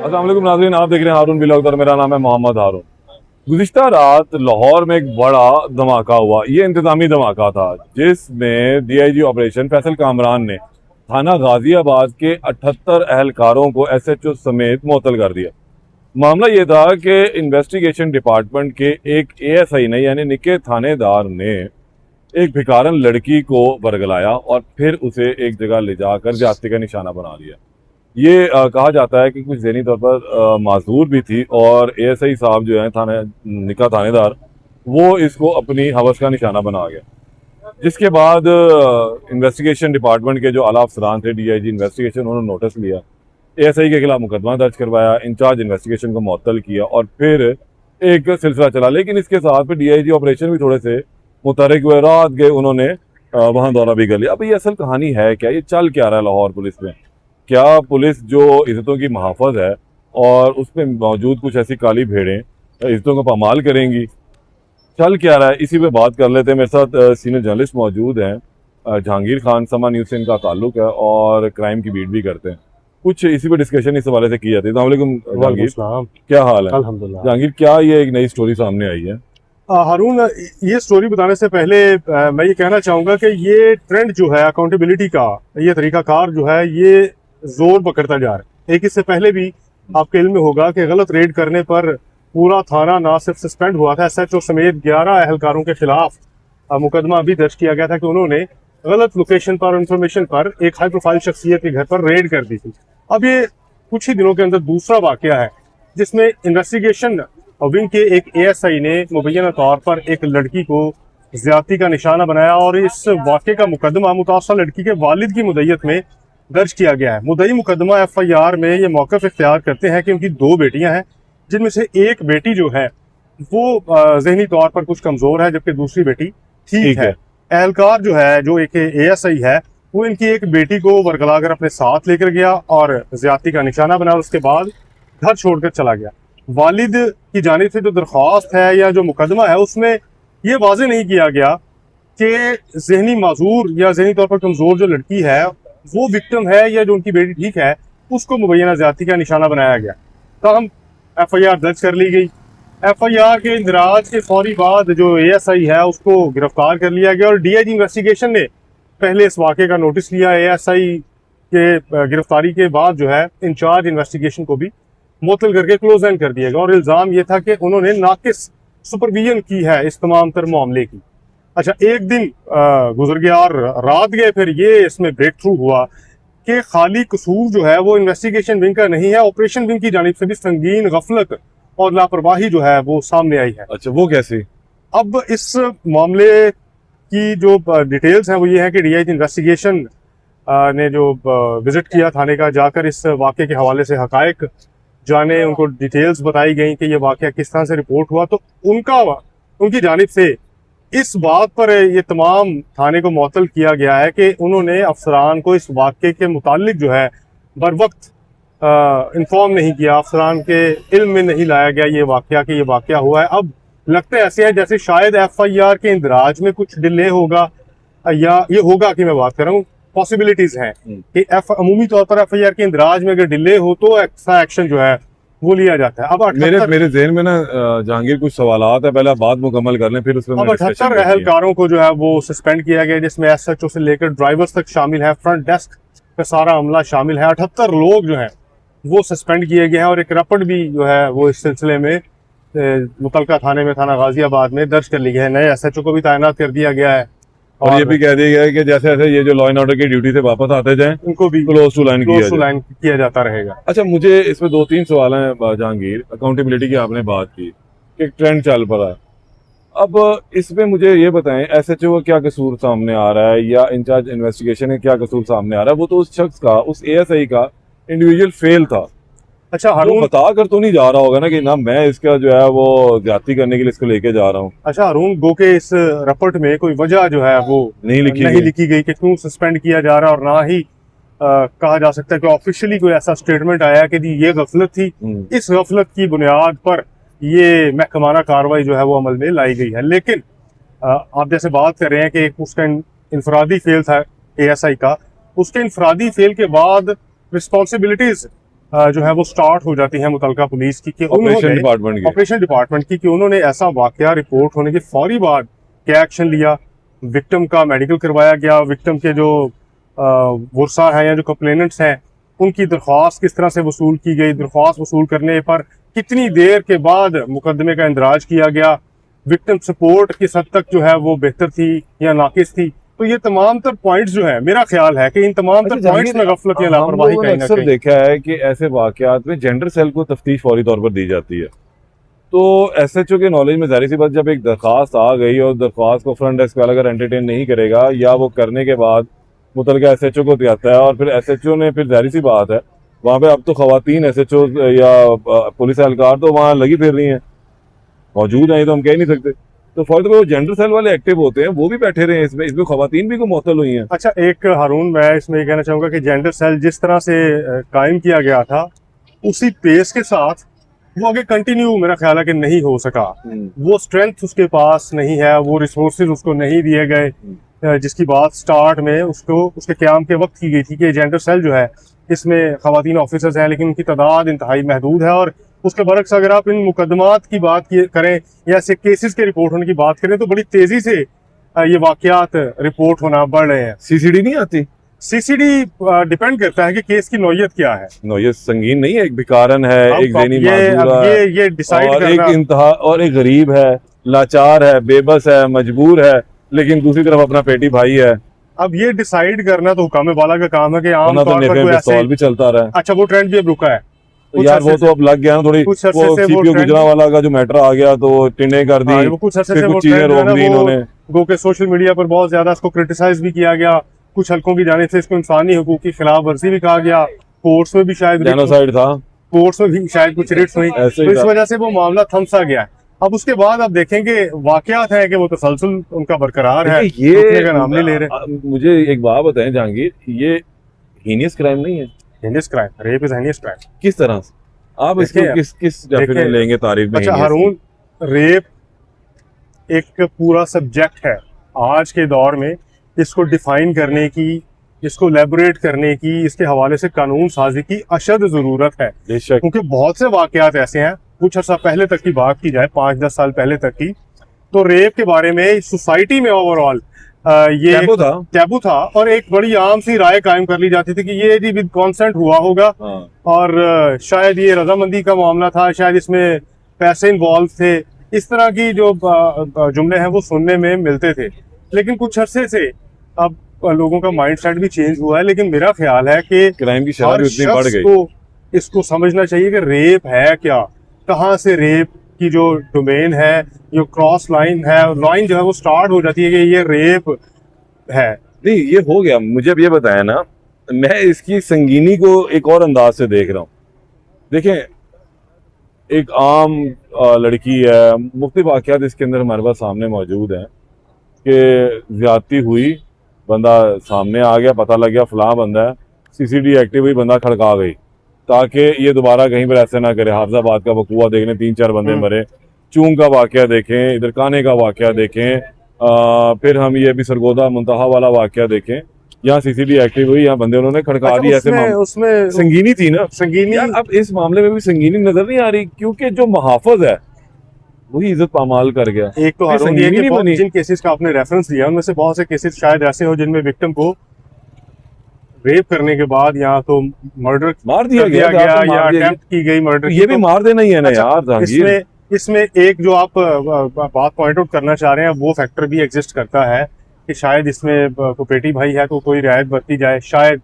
अस्सलाम वालेकुम नाज़रीन, आप देख रहे हैं हारून व्लॉग्स और मेरा नाम है मोहम्मद हारून। गुज़िश्ता रात लाहौर में एक बड़ा धमाका हुआ। ये इंतजामी धमाका था जिसमें डीआईजी ऑपरेशन फैसल कामरान ने थाना गाजियाबाद के 78 अहलकारों को एसएचओ समेत मुअत्तल कर दिया। मामला ये था कि इन्वेस्टिगेशन डिपार्टमेंट के एक एएसआई ने यानी निके थानेदार ने एक भिखारन लड़की को बरगलाया और फिर उसे एक जगह ले जाकर ज्यादती का निशाना बना दिया। ये कहा जाता है कि कुछ ज़हनी तौर पर माजूर भी थी और एएसआई साहब जो है निका थानेदार वो इसको अपनी हवस का निशाना बना गया। जिसके बाद इन्वेस्टिगेशन डिपार्टमेंट के जो आला अफसरान थे, डीआईजी इन्वेस्टिगेशन, उन्होंने नोटिस लिया, एएसआई के खिलाफ मुकदमा दर्ज करवाया, इंचार्ज इन्वेस्टिगेशन को मुअत्तल किया और फिर एक सिलसिला चला। लेकिन इसके साथ फिर डीआईजी ऑपरेशन भी थोड़े से मुतहरिक हुए, रात गए, उन्होंने वहाँ दौरा भी कर लिया। अब ये असल कहानी है क्या, ये चल क्या रहा है लाहौर पुलिस में? क्या पुलिस जो इज्जतों की महाफज है और उसमें मौजूद कुछ ऐसी काली भेड़ें इज्जतों को पामाल करेंगी? चल क्या रहा है, इसी पे बात कर लेते हैं। मेरे साथ सीनियर जर्नलिस्ट मौजूद हैं, जहांगीर खान, समा न्यूज़ से इनका ताल्लुक है और क्राइम की बीट भी करते हैं। कुछ इसी पे डिस्कशन इस हवाले से की जाती है। अस्सलाम वालेकुम जहांगीर, क्या हाल है? अल्हम्दुलिल्लाह। जहांगीर, क्या ये एक नई स्टोरी सामने आई है? हारून, ये स्टोरी बताने से पहले मैं ये कहना चाहूँगा कि ये ट्रेंड जो है अकाउंटेबिलिटी का, ये तरीकाकार जो है ये जोर पकड़ता जा रहा है। एक इससे पहले भी आपके इल्म में होगा कि गलत रेड करने पर पूरा थाना ना सिर्फ सस्पेंड हुआ था, एसएचओ समेत 11 अहलकारों के खिलाफ मुकदमा भी दर्ज किया गया था कि उन्होंने गलत लोकेशन पर और इंफॉर्मेशन पर एक हाई प्रोफाइल शख्सियत के घर पर रेड कर दी थी। अब ये कुछ ही दिनों के अंदर दूसरा वाकया है जिसमें इन्वेस्टिगेशन विंग के एक एएसआई ने मुबैना तौर पर एक लड़की को ज्यादती का निशाना बनाया और इस वाक़े का मुकदमा मुतासर लड़की के वालिद की मुद्दत में दर्ज किया गया है। मुद्दई मुकदमा एफआईआर में ये मौक़िफ़ इख्तियार करते हैं कि उनकी 2 बेटियां हैं, जिनमें से एक बेटी जो है वो ज़हनी तौर पर कुछ कमज़ोर है जबकि दूसरी बेटी ठीक है। एहलकार जो है, जो एक एएसआई है, वो इनकी एक बेटी को बरगला कर अपने साथ लेकर गया और ज्यादती का निशाना बना, उसके बाद घर छोड़कर चला गया। वालिद की जानिब से जो दरख्वास्त है या जो मुकदमा है उसमें ये वाज़ेह नहीं किया गया कि ज़हनी माजूर या ज़हनी तौर पर कमज़ोर जो लड़की है वो विक्टिम है या जो उनकी बेटी ठीक है उसको मुबैना ज्यादती का निशाना बनाया गया। तब हम एफआईआर दर्ज कर ली गई। एफआईआर के इंदराज के फौरी बाद जो एएसआई है उसको गिरफ्तार कर लिया गया और डीआईजी इन्वेस्टिगेशन ने पहले इस वाक़े का नोटिस लिया। एएसआई के गिरफ्तारी के बाद जो है इंचार्ज इन्वेस्टिगेशन को भी मुअत्तल करके क्लोज एंड कर दिया गया और इल्ज़ाम ये था कि उन्होंने नाकिस सुपरविजन की है इस तमाम तर मामले की। अच्छा, एक दिन गुजर गया और रात गए, फिर ये इसमें ब्रेक थ्रू हुआ कि खाली कसूर जो है वो इन्वेस्टिगेशन विंग का नहीं है, ऑपरेशन विंग की जानिब से भी संगीन गफलत और लापरवाही जो है वो सामने आई है। अच्छा, वो कैसे? अब इस मामले की जो डिटेल्स हैं वो ये है कि डीआईजी इन्वेस्टिगेशन ने जो विजिट किया थाने का, जाकर इस वाक़े के हवाले से हकायक जाने, उनको डिटेल्स बताई गई कि ये वाक़या किस तरह से रिपोर्ट हुआ, तो उनकी जानिब से इस बात पर ये तमाम थाने को मुअत्तल किया गया है कि उन्होंने अफसरान को इस वाक़े के मुतालिक जो है बर वक्त इन्फॉर्म नहीं किया, अफसरान के इल्म में नहीं लाया गया ये वाक़या कि ये वाक़या हुआ है। अब लगता है ऐसे है जैसे शायद एफआईआर के इंदराज में कुछ डिले होगा या ये होगा कि मैं बात कर रहा हूँ, पॉसिबिलिटीज हैं कि अमूमी तौर पर एफआईआर के इंदराज में अगर डिले हो तो ऐसा एक्शन जो है वो लिया जाता है। अब मेरे ज़हन में ना जहांगीर कुछ सवालात है, पहले बात मुकम्मल कर लें फिर उसमें। अब 78 अहलकारों को जो है वो सस्पेंड किया गया, जिसमें एसएचओ से लेकर ड्राइवर्स तक शामिल है, फ्रंट डेस्क का सारा अमला शामिल है। 78 लोग जो है वो सस्पेंड किए गए हैं और एक रपट भी जो है वो इस सिलसिले में मुतलका थाने में, थाना गाजियाबाद में दर्ज कर ली गई है। नए एसएचओ को भी तैनात कर दिया गया है और ये भी कह दिया गया है कि जैसे जैसे ये जो लॉ एंड ऑर्डर की ड्यूटी से वापस आते जाएं उनको भी क्लोज टू लाइन किया जाता रहेगा। अच्छा, मुझे इसमें 2-3 सवाल हैं जहांगीर। अकाउंटेबिलिटी की आपने बात की कि ट्रेंड चल पड़ा है, अब इसमें मुझे ये बताएं एसएचओ का क्या कसूर सामने आ रहा है या इंचार्ज इन्वेस्टिगेशन का क्या कसूर सामने आ रहा है? वो तो उस शख्स का, उस एएसआई का इंडिविजुअल फेल था। अच्छा हारून, बता कर तो नहीं जा रहा होगा ना कि ना मैं इसका जो है वो ज्यादती करने के लिए इसको लेके जा रहा हूँ। अच्छा हारून, गो के इस रपट में कोई वजह जो है वो नहीं लिखी गई कि क्यों सस्पेंड किया जा रहा है और ना ही कहा जा सकता है कि ऑफिशियली कोई ऐसा स्टेटमेंट आया कि ये गफलत थी, इस गफलत की बुनियाद पर ये महकमाना कार्रवाई जो है वो अमल में लाई गई है। लेकिन आप जैसे बात कर रहे हैं कि उसका इनफरादी फेल था एएसआई का, उसके इनफरादी फेल के बाद रिस्पॉन्सिबिलिटीज जो है वो स्टार्ट हो जाती है मुतलका पुलिस की कि ऑपरेशन उन्होंने डिपार्टमेंट के ऑपरेशन डिपार्टमेंट की कि उन्होंने ऐसा वाकया रिपोर्ट होने के फौरी बाद क्या एक्शन लिया, विक्टिम का मेडिकल करवाया गया, विक्टिम के जो वर्सा है या जो कंप्लेनेंट्स हैं उनकी दरख्वास्त किस तरह से वसूल की गई, दरख्वास्त वसूल करने पर कितनी देर के बाद मुकदमे का इंदराज किया गया, विक्टिम सपोर्ट किस हद तक जो है वो बेहतर थी या नाकिस थी। तो ये तमाम तर पॉइंट्स जो है, मेरा ख्याल है कि इन तमाम तर पॉइंट्स में गफलत या लापरवाही कहीं ना अक्सर कहीं। देखा है कि ऐसे वाकयात में जेंडर सेल को तफ्तीश फौरी तौर पर दी जाती है। तो एसएचओ के नॉलेज में जाहिर सी बात, जब एक दरख्वास्त आ गई और दरख्वास्त को फ्रंट डेस्क वाला अगर एंटरटेन नहीं करेगा या वो करने के बाद मुतलका एसएचओ को दिखाता है और फिर एसएचओ ने, फिर जाहिर सी बात है वहाँ पे अब तो खवातीन एसएचओ या पुलिस एहलकार तो वहाँ लगी फिर रही हैं, मौजूद हैं, ये तो हम कह नहीं सकते। तो फौरी तौर पर वो जेंडर सेल वाले एक्टिव होते हैं, वो भी बैठे रहे हैं इसमें खवातीन भी को मुअत्तल हुई हैं। अच्छा, एक हारून मैं इसमें ये कहना चाहूंगा कि जेंडर सेल जिस तरह से कायम किया गया था उसी पेस के साथ वो आगे कंटिन्यू मेरा ख्याल है कि नहीं हो सका। वो स्ट्रेंथ उसके पास नहीं है, वो रिसोर्सेज उसको नहीं दिए गए जिसकी बात स्टार्ट में उसको उसके क्याम के वक्त की गई थी कि जेंडर सेल जो है इसमें खवातीन ऑफिसर्स हैं लेकिन उनकी तादाद इंतहाई महदूद है। और उसके बरक्स अगर आप इन मुकदमात की बात करें या ऐसे केसेस के रिपोर्ट होने की बात करें तो बड़ी तेजी से ये वाकयात रिपोर्ट होना बढ़ रहे हैं। सीसीडी नहीं आती? सीसीडी डिपेंड करता है कि केस की नौयत क्या है। नौयत संगीन नहीं है, एक भिकारन है, एक ज़हनी ये माजूरा है, ये डिसाइड और एक करना, इंतहा, और एक गरीब है, लाचार है, बेबस है, मजबूर है, लेकिन दूसरी तरफ अपना पेटी भाई है। अब ये डिसाइड करना तो हुकाम वाला का काम है कि आम वरना तो तौर पर नेफे कोई ऐसे। पिस्तौल भी चलता रहा है। अच्छा, वो ट्रेंड भी अब रुका है तो यार वो तो अब लग गया ना थोड़ी, कुछ वो अरसे से वो सीपीओ ट्रेंड, गुजरांवाला का जो मैटर आ गया तो टिने कर दी, वो कुछ अरसे फिर से वो कुछ चीजें ट्रेंड जो है रोक ना दी वो इन्होंने। गो के सोशल मीडिया पर बहुत ज्यादा इसको क्रिटिसाइज भी किया गया, कुछ हलकों की जाने से इसको इंसानी हकूक की खिलाफ वर्जी भी कहा गया, कोर्ट्स में भी शायद जेनोसाइड था, कोर्ट्स में भी शायद कुछ रिट्स हुई, ऐसे ही तो इस था। वजह से वो मामला थमसा गया है। अब उसके बाद आप देखेंगे वाकयात है कि वो तसलसल उनका बरकरार है, देखिए, रुकने का नाम नहीं ले रहे। मुझे एक बात बताएं जहांगीर, ये हीनियस क्राइम नहीं है? Heinous crime, rape is heinous crime. किस तरह से आप इसको देखिए, किस डेफिनेशन देखिए, लेंगे तारीफ में? अच्छा heinous की? हारून, रेप एक पूरा सब्जेक्ट है आज के दौर में। इसको डिफाइन करने की, इसको एलेबोरेट करने की, इसके हवाले से कानून साजी की अशद जरूरत है, बेशक। क्योंकि बहुत से वाकयात ऐसे हैं। कुछ अर्सा पहले तक की बात की जाए, 5-10 साल पहले तक की, तो रेप के बारे में सोसाइटी में ओवरऑल ये टैबू था और एक बड़ी आम सी राय कायम कर ली जाती थी कि ये जी विद कॉन्सेंट हुआ होगा। हाँ। और शायद ये रजामंदी का मामला था, शायद इसमें पैसे इन्वॉल्व थे, इस तरह की जो जुमले हैं वो सुनने में मिलते थे। लेकिन कुछ अरसे से अब लोगों का माइंड सेट भी चेंज हुआ है। लेकिन मेरा ख्याल है कि क्राइम की शरह हर भी उतनी बढ़ शख्स गई। को इसको समझना चाहिए कि रेप है क्या, कहाँ से रेप की जो डोमेन है, जो क्रॉस लाइन है, लाइन जो है वो स्टार्ट हो जाती है कि ये रेप है। नहीं, ये हो गया। मुझे अब ये बताया ना, मैं इसकी संगीनी को एक और अंदाज से देख रहा हूँ। देखें, एक आम लड़की है, मुख्तलिफ वाक़यात इसके अंदर हमारे पास सामने मौजूद हैं कि ज्यादती हुई, बंदा सामने आ गया, पता लग गया फलां बंदा है, सीसीडी एक्टिव हुई, बंदा खड़का गई ताकि ये दोबारा कहीं पर ऐसे ना करे। हाफजाबाद का वकूआ देखने 3-4 बंदे मरे, चूंग का वाकया देखें, इधर काने का वाकया देखें, फिर हम ये अभी सरगोदा मुंतहा वाला वाकया देखें, यहाँ सीसीडी एक्टिव हुई, यहाँ बंदे उन्होंने खड़का दी। ऐसे उसमें संगीनी थी ना, संगीनी। यार अब इस मामले में भी संगीनी नजर नहीं आ रही, क्योंकि जो मुहाफिज है वही इज्जत पामाल कर गया। एक तो हारून ये कि जिन केसेस का आपने रेफरेंस दिया उनमें से बहुत से केसेस शायद ऐसे हो जिनमें विक्टिम को रेप करने के बाद या तो मर्डर मार दिया गया या अटेम्प्ट की गई मर्डर। ये भी मार देना ही है ना यार। इसमें एक जो आप बात पॉइंट आउट करना चाह रहे हैं वो फैक्टर भी एग्जिस्ट करता है कि शायद इसमें पेटी भाई है तो कोई रियायत बरती जाए। शायद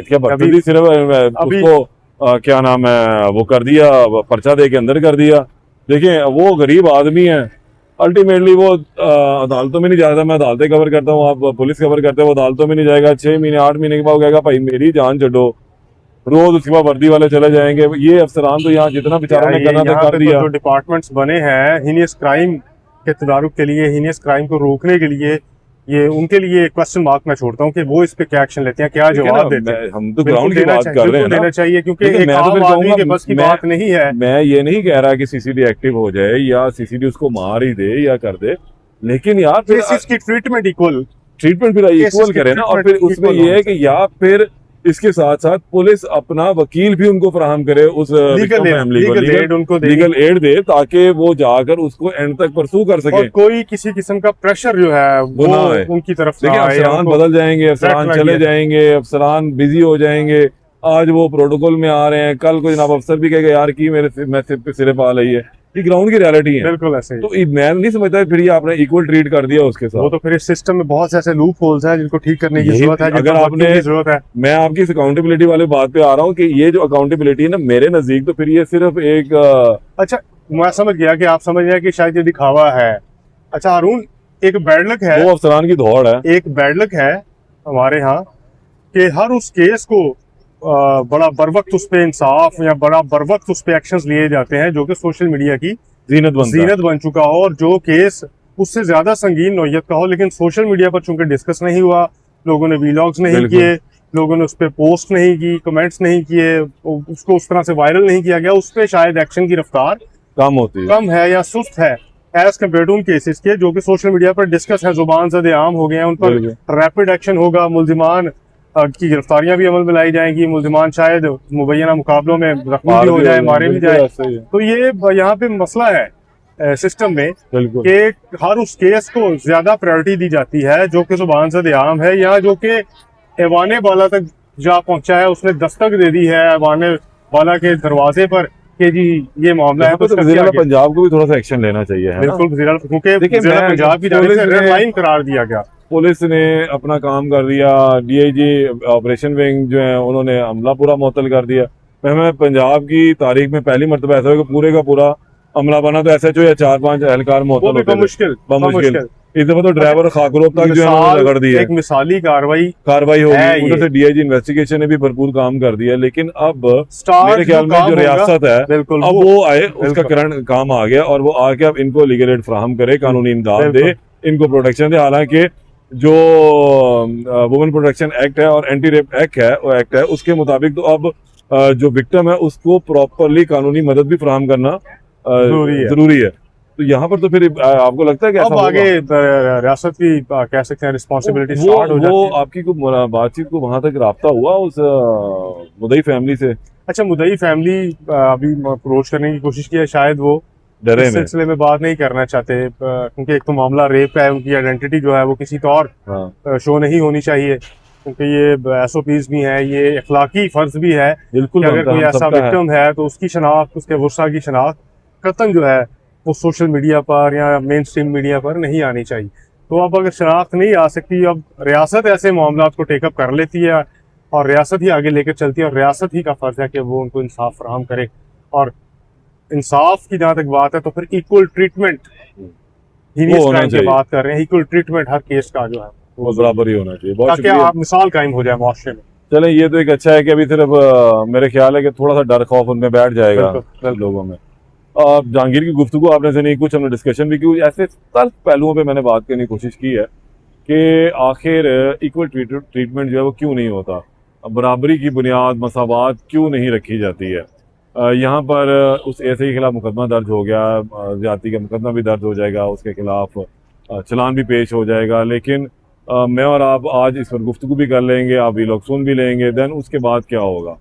क्या बरती थी, सिर्फ उसको क्या नाम है वो कर दिया, पर्चा दे के अंदर कर दिया। देखिए, वो गरीब आदमी है, अल्टीमेटली वो अदालतों में नहीं जाता। मैं अदालतें कवर करता हूँ, आप पुलिस कवर करते हो, वो अदालतों में नहीं जाएगा। 6 महीने 8 महीने के बाद वो कहेगा भाई मेरी जान छो, रोज उसके बाद वर्दी वाले चले जाएंगे। ये अफसरान तो यहाँ जितना बेचारों ने करना था कर दिया। जो डिपार्टमेंट्स बने हैं हीनियस क्राइम के तदारुक के लिए, हीनियस क्राइम को रोकने के लिए, ये उनके लिए क्वेश्चन मार्क मैं छोड़ता हूँ कि वो इस पे क्या एक्शन लेते हैं, क्या जवाब देते हैं। हम तो ग्राउंड की बात कर रहे हैं, देना चाहिए, क्योंकि एक आम आदमी के बस की बात नहीं है। मैं ये नहीं कह रहा कि सीसीडी एक्टिव हो जाए या सीसीडी उसको मार ही दे या कर दे, लेकिन यार फिर इसकी ट्रीटमेंट इक्वल फिर इक्वल करे ना। और फिर उसमें ये है कि या फिर इसके साथ साथ पुलिस अपना वकील भी उनको फराहम करे, उस फैमिली को लीगल एड उनको दे, लीगल एड दे, ताकि वो जाकर उसको एंड तक परसू कर सके और कोई किसी किस्म का प्रेशर जो है वो ना आए उनकी तरफ देखिए। अफसरान बदल जाएंगे, अफसरान चले जाएंगे, अफसरान बिजी हो जाएंगे। आज वो प्रोटोकॉल में आ रहे हैं, कल को जनाब अफसर भी कहेगा यार की मेरे मैं सिर पे सिरे पा रही है। ये ग्राउंड की रियलिटी है। बिल्कुल ऐसे ही। तो मैं नहीं समझता फिर ये आपने इक्वल ट्रीट कर दिया उसके साथ। वो तो फिर इस सिस्टम में बहुत से ऐसे लूप होल्स हैं जिनको ठीक करने की जरूरत है, अगर आपने जरूरत है। मैं आपकी इस अकाउंटेबिलिटी वाले बात पे आ रहा हूँ कि ये जो अकाउंटेबिलिटी है ना, मेरे नजदीक तो फिर ये सिर्फ एक अच्छा, मैं समझ गया कि आप समझ रहे हैं कि शायद ये दिखावा है। अच्छा हारून, एक बैड लक है, वो अफसरान की दौड़ है, एक बैड लक है हमारे यहाँ कि हर उस केस को बड़ा बर वक्त उस पे इंसाफ या बड़ा बर वक्त उस पे एक्शंस लिए जाते हैं जो कि सोशल मीडिया की जीनत बन चुका हो, और जो केस उससे ज्यादा संगीन नौयत का हो लेकिन सोशल मीडिया पर चूंकि डिस्कस नहीं हुआ, लोगों ने वीलॉग्स नहीं किए, लोगों ने उस पर पोस्ट नहीं की, कमेंट्स नहीं किए, उसको उस तरह से वायरल नहीं किया गया, उस पर शायद एक्शन की रफ्तार कम है या सुस्त है एज कम्पेयर टू उन केसेस के जो कि सोशल मीडिया पर डिस्कस है, जुबान ज़द आम हो गए हैं, उन पर रैपिड एक्शन होगा, मुल्जिमान की गिरफ्तारियां भी अमल में लाई जाएंगी, मुल्जिमान शायद मुबैना मुकाबलों में जख्मी भी हो जाए, मारे भी जाए। तो ये यहाँ पे मसला है सिस्टम में कि हर उस केस को ज्यादा प्रायोरिटी दी जाती है जो कि जुबान ज़द आम है या जो कि ऐवाने बाला तक जा पहुंचा है, उसने दस्तक दे दी है ऐवाने बाला के दरवाजे पर कि जी ये मामला है। तो पंजाब को भी थोड़ा सा एक्शन लेना चाहिए, बिल्कुल, क्योंकि पंजाब की जानिब से रेड लाइन करार दिया गया। पुलिस ने अपना काम कर दिया, डीआईजी ऑपरेशन विंग जो है उन्होंने अमला पूरा मुअत्तल कर दिया। मैं पंजाब की तारीख में पहली मरतबा ऐसा है कि पूरे का पूरा अमला बना तो एसएचओ या 4-5 एहलकार मुअत्तल होते थे। मुश्किल इस दफा तो ड्राइवर खाकरोब तक जो है रगड़ दिया, एक मिसाली कार्रवाई होगी। उधर से डीआईजी इन्वेस्टिगेशन ने भी भरपूर काम कर दिया, लेकिन अब मेरे ख्याल में जो रियासत है अब वो आए, उसका करंट काम आ गया और वो आके अब इनको लीगल एड फ्राहम करे, कानूनी इमदाद दे, इनको प्रोटेक्शन दे। हालांकि जो वुमेन प्रोटेक्शन एक्ट है और एंटी रेप एक्ट है उसके मुताबिक तो अब जो विक्टिम है उसको प्रॉपरली कानूनी मदद भी फराहम करना जरूरी है। तो यहाँ पर तो फिर आपको लगता है कि अब आगे रियासत की कह सकते हैं रिस्पॉन्सिबिलिटी स्टार्ट हो जाती है। वो आपकी को बातचीत को वहां तक राब्ता हुआ उस मुदई फैमिली से? अच्छा, मुदई फैमिली अभी अप्रोच करने की कोशिश की है, शायद वो इस सिलसिले में बात नहीं करना चाहते क्योंकि एक तो मामला रेप है, उनकी आइडेंटिटी जो है वो किसी तो और शो नहीं होनी चाहिए, क्योंकि ये एसओपीज भी है, ये अखलाकी फर्ज भी है। बिल्कुल, अगर कोई ऐसा विक्टिम है तो उसकी शनाख्त, उसके गुस्सा की शनाख्त कतन जो है वो सोशल मीडिया पर या मेन स्ट्रीम मीडिया पर नहीं आनी चाहिए। तो अब अगर शनाख्त नहीं आ सकती, अब रियासत ऐसे मामला को टेकअप कर लेती है और रियासत ही आगे लेकर चलती है, और रियासत ही का फर्ज है कि वो उनको इंसाफ फराहम करे। और इंसाफ की जहाँ तक बात है तो फिर इक्वल ट्रीटमेंट की बात कर रहे हैं, इक्वल ट्रीटमेंट हर केस का जो है वो बराबर ही होना चाहिए, ताकि आप मिसाल कायम हो जाए माशरे में। चले, ये तो एक अच्छा है कि अभी सिर्फ मेरे ख्याल है कि थोड़ा सा डर खौफ उनमें बैठ जाएगा लोगों में। जहांगीर की गुफ्तगू आपने से नहीं, कुछ हमने डिस्कशन भी की, ऐसे तल्ख पहलुओं पे मैंने बात करने की कोशिश की है कि आखिर इक्वल ट्रीटमेंट जो है वो क्यों नहीं होता, बराबरी की बुनियाद मसावात क्यों नहीं रखी जाती है। यहाँ पर उस ऐसे के खिलाफ मुकदमा दर्ज हो गया, ज्यादती का मुकदमा भी दर्ज हो जाएगा, उसके खिलाफ चलान भी पेश हो जाएगा, लेकिन मैं और आप आज इस पर गुफ्तगू भी कर लेंगे, आप भी लोग सुन भी लेंगे, देन उसके बाद क्या होगा,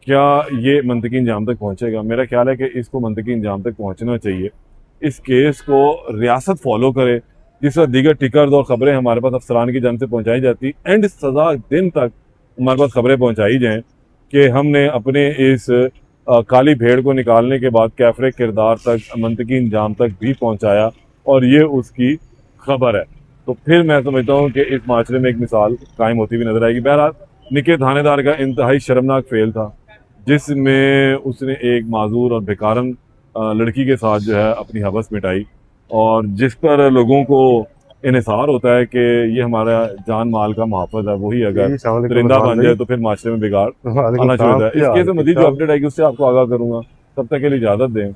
क्या ये मंतकी इंजाम तक पहुँचेगा? मेरा ख्याल है कि इसको मंतकी इंजाम तक पहुँचना चाहिए। इस केस को रियासत फॉलो करे, जिस तरह दीगर टिकर्स और ख़बरें हमारे पास अफसरान की जान से पहुँचाई जाती, एंड सज़ा दिन तक हमारे पास खबरें पहुँचाई जाएँ कि हमने अपने इस काली भेड़ को निकालने के बाद कैफरे किरदार तक, मंतकी इंजाम तक भी पहुँचाया, और ये उसकी खबर है। तो फिर मैं समझता हूँ कि इस माशरे में एक मिसाल कायम होती हुई नजर आएगी। बहरहाल निके थानेदार का इंतहाई शर्मनाक फेल था, जिसमें उसने एक माजूर और बेकारन लड़की के साथ जो है अपनी हवस मिटाई, और जिस पर लोगों को इन्हिसार होता है कि ये हमारा जान माल का मुहाफ़िज़ है, वही अगर परिंदा बन जाए तो फिर माशरे में बिगाड़ आना शुरू होता है। इसके से मज़ीद जो अपडेट आएगी उससे आपको आगाह करूँगा। तब तक के लिए इजाज़त दें।